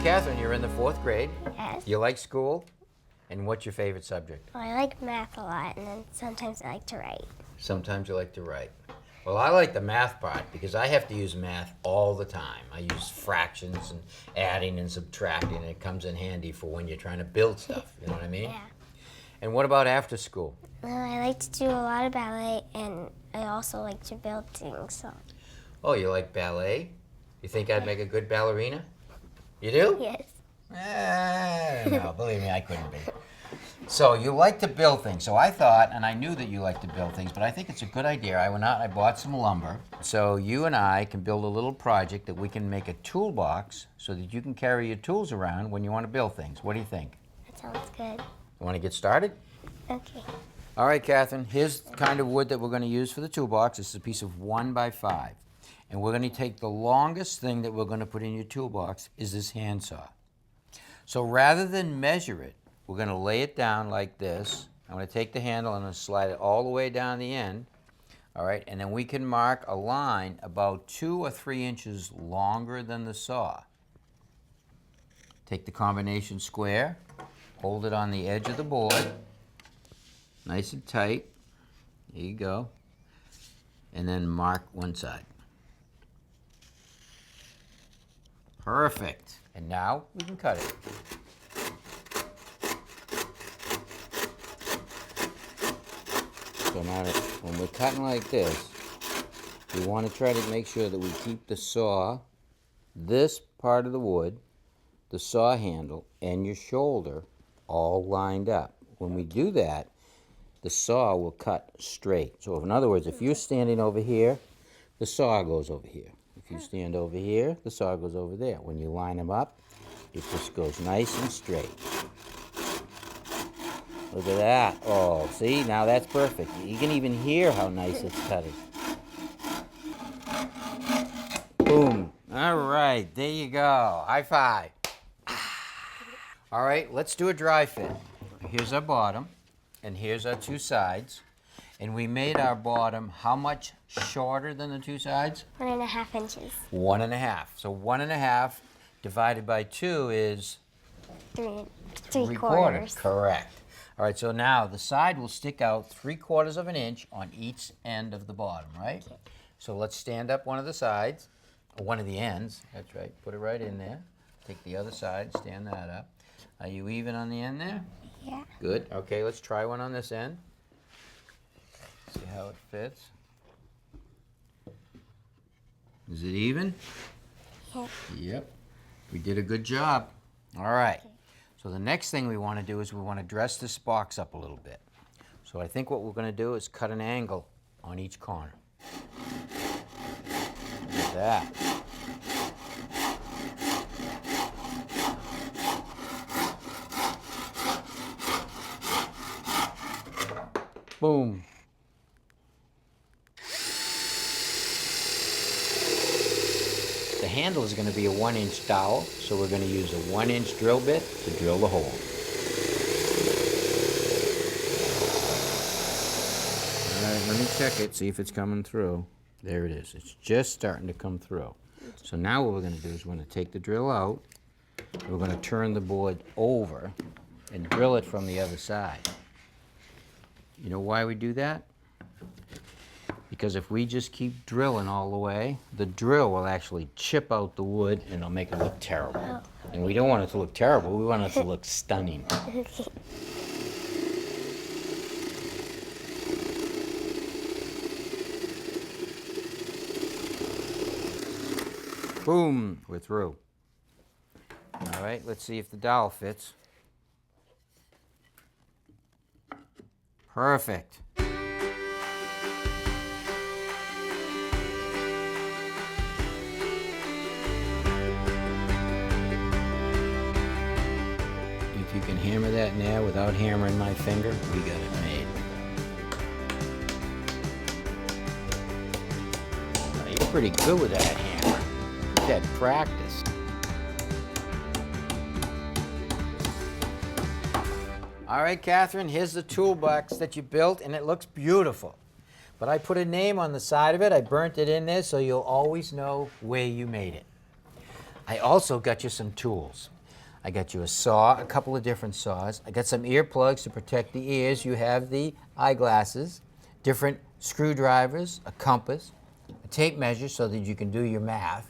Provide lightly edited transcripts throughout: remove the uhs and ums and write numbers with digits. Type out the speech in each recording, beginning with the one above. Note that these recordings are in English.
Catherine, you're in the 4th grade. Yes. You like school? And what's your favorite subject? Well, I like math a lot, and then sometimes I like to write. Sometimes you like to write. Well, I like the math part because I have to use math all the time. I use fractions and adding and subtracting, and it comes in handy for when you're trying to build stuff. You know what I mean? Yeah. And what about after school? Well, I like to do a lot of ballet, and I also like to build things. So. Oh, you like ballet? You think I'd make a good ballerina? You do? Yes. No, believe me, I couldn't be. So you like to build things. So I thought, and I knew that you like to build things, but I think it's a good idea. I went out and I bought some lumber. So you and I can build a little project that we can make a toolbox so that you can carry your tools around when you want to build things. What do you think? That sounds good. You want to get started? Okay. All right, Catherine, here's the kind of wood that we're going to use for the toolbox. This is a piece of 1 by 5. And we're going to take the longest thing that we're going to put in your toolbox is this handsaw. So rather than measure it, we're going to lay it down like this. I'm going to take the handle and I'm going to slide it all the way down the end. All right, and then we can mark a line about 2 or 3 inches longer than the saw. Take the combination square, hold it on the edge of the board, nice and tight. There you go. And then mark one side. Perfect. And now we can cut it. So now when we're cutting like this, we want to try to make sure that we keep the saw, this part of the wood, the saw handle, and your shoulder all lined up. When we do that, the saw will cut straight. So in other words, if you're standing over here, the saw goes over here. If you stand over here, the saw goes over there. When you line them up, it just goes nice and straight. Look at that. Oh, see? Now that's perfect. You can even hear how nice it's cutting. Boom. All right, there you go. High five. All right, let's do a dry fit. Here's our bottom, and here's our 2 sides. And we made our bottom how much shorter than the 2 sides? 1.5 inches. 1.5. So 1.5 divided by 2 is? Three quarters. Correct. All right, so now the side will stick out 3/4 of an inch on each end of the bottom, right? Okay. So let's stand up one of the sides, or one of the ends. That's right. Put it right in there. Take the other side, stand that up. Are you even on the end there? Yeah. Good. Okay, let's try one on this end. See how it fits. Is it even? Yeah. Yep. We did a good job. All right. Okay. So the next thing we want to do is we want to dress this box up a little bit. So I think what we're going to do is cut an angle on each corner. Look at that. Boom. The handle is going to be a 1-inch dowel, so we're going to use a 1-inch drill bit to drill the hole. All right, let me check it, see if it's coming through. There it is. It's just starting to come through. So now what we're going to do is we're going to take the drill out, we're going to turn the board over and drill it from the other side. You know why we do that? Because if we just keep drilling all the way, the drill will actually chip out the wood and it'll make it look terrible. Oh. And we don't want it to look terrible, we want it to look stunning. Okay. Boom, we're through. All right, let's see if the dowel fits. Perfect. If you can hammer that nail without hammering my finger, we got it made. Now, you're pretty good with that hammer. You've had practice. All right, Catherine, here's the toolbox that you built, and it looks beautiful. But I put a name on the side of it. I burnt it in there so you'll always know where you made it. I also got you some tools. I got you a saw, a couple of different saws. I got some earplugs to protect the ears. You have the eyeglasses, different screwdrivers, a compass, a tape measure so that you can do your math,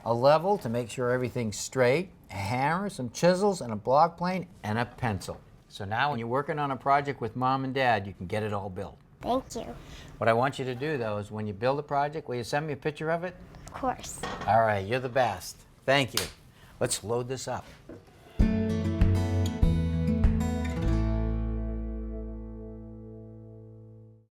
a level to make sure everything's straight, a hammer, some chisels, and a block plane, and a pencil. So now when you're working on a project with Mom and Dad, you can get it all built. Thank you. What I want you to do, though, is when you build a project, will you send me a picture of it? Of course. All right, you're the best. Thank you. Let's load this up.